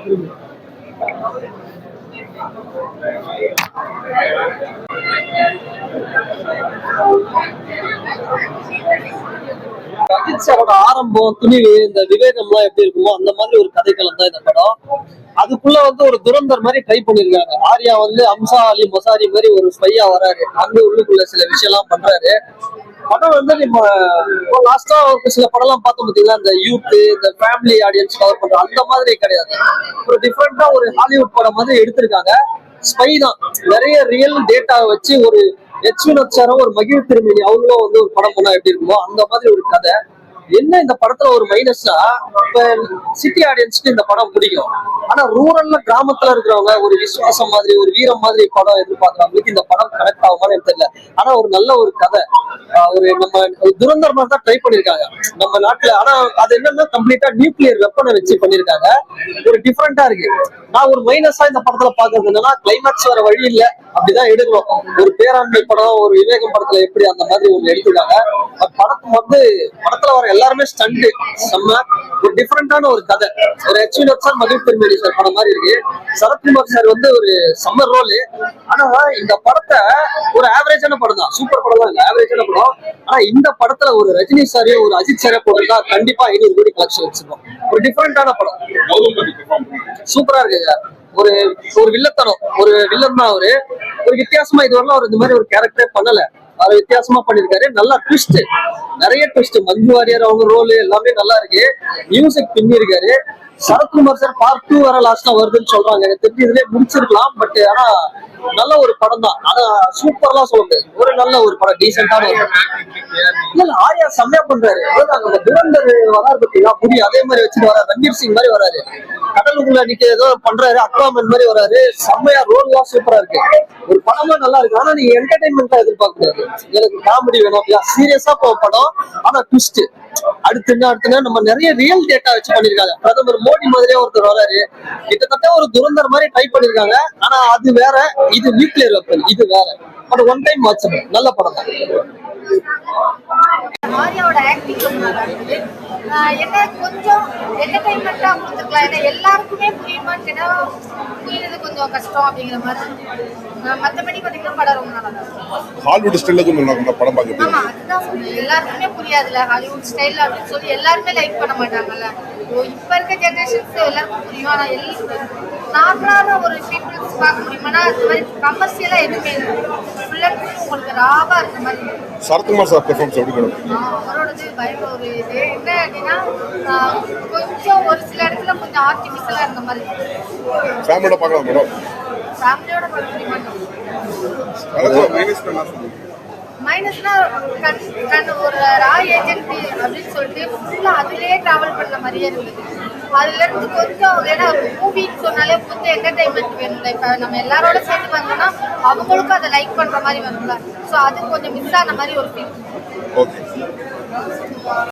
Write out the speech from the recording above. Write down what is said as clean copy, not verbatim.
அஜித் சாரோட ஆரம்பம், துணிவு, இந்த விவேகம்லாம் எப்படி இருக்குமோ அந்த மாதிரி ஒரு கதைக்களம் தான் இந்த படம். அதுக்குள்ள ஒரு துரந்தர் மாதிரி ட்ரை பண்ணிருக்காங்க. ஆர்யா அம்சா அலி மசாரி மாதிரி ஒரு ஸ்பையா வராரு, உள்ளுக்குள்ள சில விஷயம் எல்லாம் பண்றாரு. படம் நம்ம லாஸ்டா சில படம் எல்லாம் பார்த்தோம் பாத்தீங்களா, இந்த யூத், இந்த ஃபேமிலி ஆடியன்ஸ் கவர் பண்ற அந்த மாதிரி கிடையாது. ஒரு டிஃப்ரெண்டா ஒரு ஹாலிவுட் படம் மாதிரி எடுத்திருக்காங்க. ஸ்பை தான், நிறைய ரியல் டேட்டா வச்சு ஒரு வினோத் சாரும் ஒரு மகிழ் திருமணி அவங்களும் ஒரு படம் பண்ணா எப்படி இருக்குமோ அந்த மாதிரி ஒரு கதை. என்ன இந்த படத்துல ஒரு மைனஸ்னா, இப்ப சிட்டி ஆடியன்ஸ்க்கு இந்த படம் பிடிக்கும். ஆனா ரூரல்ல கிராமத்துல இருக்கிறவங்க ஒரு விசுவாசம் மாதிரி, ஒரு வீரம் மாதிரி படம் எதிர்பார்க்கறவங்களுக்கு இந்த படம் கனெக்ட் ஆகுமான்னு எனக்கு தெரியல. ஆனா ஒரு நல்ல ஒரு கதை, ஒரு நம்ம துரந்தர் மாதிரி தான் ட்ரை பண்ணிருக்காங்க நம்ம நாட்டுல. ஆனா அது என்னன்னா கம்ப்ளீட்டா நியூக்ளியர் வெப்பனை வச்சு பண்ணிருக்காங்க. ஒரு டிஃபரெண்டா இருக்கு. நான் ஒரு மைனஸா இந்த படத்துல பாக்குறது என்னன்னா, கிளைமேக்ஸ் வர வழி இல்ல, அப்படிதான் எடுக்கணும். ஒரு பேராண்மை படம், ஒரு விவேகம் படத்துல எப்படி அந்த மாதிரி ஒண்ணு எடுத்துக்காங்க. படத்து படத்துல வர எல்லாருமே ஸ்டண்ட் செம்ம. ஒரு டிஃபரெண்டான ஒரு கதை. ஒரு வினோத் சார், மகிழ் திருமேனி சார் படம் மாதிரி இருக்கு. சரத்குமார் சார் ஒரு சம்மர் ரோல். ஆனா இந்த படத்தை ஒரு ஆவரேஜான படம் தான், சூப்பர் படம் தான் இல்ல, ஆவரேஜான படம். ஆனா இந்த படத்துல ஒரு ரஜினி சாரே, ஒரு அஜித் சாரே போட்டிருந்தா கண்டிப்பா 500 கோடி கலெக்ஷன் வச்சிருக்கோம். ஒரு டிஃபரெண்டான படம், சூப்பரா இருக்குங்க. ஒரு ஒரு வில்லத்தனம், ஒரு வில்லன் தான் அவரு. ஒரு வித்தியாசமா இதுவரை அவர் இந்த மாதிரி ஒரு கேரக்டரே பண்ணல. அவர் வித்தியாசமா பண்ணிருக்காரு. நல்லா ட்விஸ்ட், நிறைய ட்விஸ்ட். மஞ்சு வாரியர் அவங்க ரோல் எல்லாமே நல்லா இருக்கு. மியூசிக் பின்னி இருக்காரு. சரத்குமார் சார் பார்ட் 2 வர லாஸ்டா வருதுன்னு சொல்றாங்க. எனக்கு தெரிஞ்சு இதுலயே முடிச்சிருக்கலாம். பட் ஆனா நல்ல ஒரு படம் தான். ஆனா சூப்பர்லாம் சொல்ல முடியாது. ஒரு நல்ல ஒரு படம், டீசென்டான ஒரு படம். இல்ல ஆர்யா செம்மையா பண்றாரு. நம்ம துரந்தர் வராரு பத்தீங்களா, புடி அதே மாதிரி வச்சுட்டு வராரு. ரன்வீர் சிங் மாதிரி வராரு. கடலுக்குள்ள நிக்க ஏதோ பண்றாரு, அக்வாமன் மாதிரி வராரு. செம்மையா ரோல் எல்லாம் சூப்பரா இருக்கு. ஒரு படமா நல்லா இருக்கு. ஆனா நீங்க என்டர்டைன்மெண்டா எதிர்பார்க்க கூடாது. எனக்கு காமெடி வேணும், சீரியஸா படம். ஆனா ட்விஸ்ட் அடுத்து நம்ம நிறைய ரியல் டேட்டா வச்சு பண்ணிருக்காங்க. பிரதமர் மோடி மாதிரியே ஒருத்தர் வராரு. கிட்டத்தட்ட ஒரு துரந்தர் மாதிரி ட்ரை பண்ணிருக்காங்க. ஆனா அது வேற, இது நியூக்ளியர் வெப்பன், இது வேற. பட் ஒன் டைம் வாட்சபிள், நல்ல படம் தான். ஆர்யாவோட ஆக்டிங் ரொம்ப நல்லா இருக்குது. என்ன கொஞ்சம் என்டர்டைன்மெண்டா கொடுத்துருக்கலாம். ஏன்னா எல்லாருக்குமே புரியுமான்னு கேட்டா புரியுறது கொஞ்சம் கஷ்டம் அப்படிங்கிற மாதிரி. மற்றபடி பார்த்தீங்கன்னா படம் ரொம்ப நல்லா இருக்கும். ஹாலிவுட் ஸ்டைலுக்கு படம் பார்க்க. ஆமா, அதுதான் சொன்னேன். எல்லாருக்குமே புரியாதுல்ல ஹாலிவுட் ஸ்டைல் அப்படின்னு சொல்லி எல்லாருமே லைக் பண்ண மாட்டாங்கல்ல. இப்ப இருக்க ஜெனரேஷன்ஸ் எல்லாருக்கும் புரியும். ஆனா நார்மலான ஒரு பீப்புள்ஸ் பார்க்க முடியுமானா அது மாதிரி கமர்ஷியலா எதுவுமே இல்லை. ஃபுல் அண்ட் ஃபுல் உங்களுக்கு ராவா இருக்க மாதிரி. சரத்குமார் சார் பெர்ஃபார்மன்ஸ் எப்படி இருக்கும்? அவரோடது பயங்கர ஒரு இது என்ன அப்படின்னா, கொஞ்சம் ஒரு சில இடத்துல கொஞ்சம் ஆர்டிஃபிஷியலா இருந்த மாதிரி. ஃபேமிலியோட பார்க்கலாம் மேடம். ஃபேமிலியோட பார்க்க முடிய மாட்டோம். மைனஸ்னா ஒரு ராய் ஏஜென்ட் அப்படின்னு சொல்லிட்டு ஃபுல்லாக அதுலேயே ட்ராவல் பண்ண மாதிரியே இருந்தது. அதுலேருந்து கொஞ்சம் ஏன்னா மூவின்னு சொன்னாலே கொஞ்சம் என்டர்டைன்மெண்ட் வேணும்ல. இப்போ நம்ம எல்லாரோட சேர்ந்து வந்தோம்னா அவங்களுக்கும் அதை லைக் பண்ணுற மாதிரி வரும்ல. ஸோ அது கொஞ்சம் மிஸ் ஆன மாதிரி ஒரு ஃபீல். ஓகே.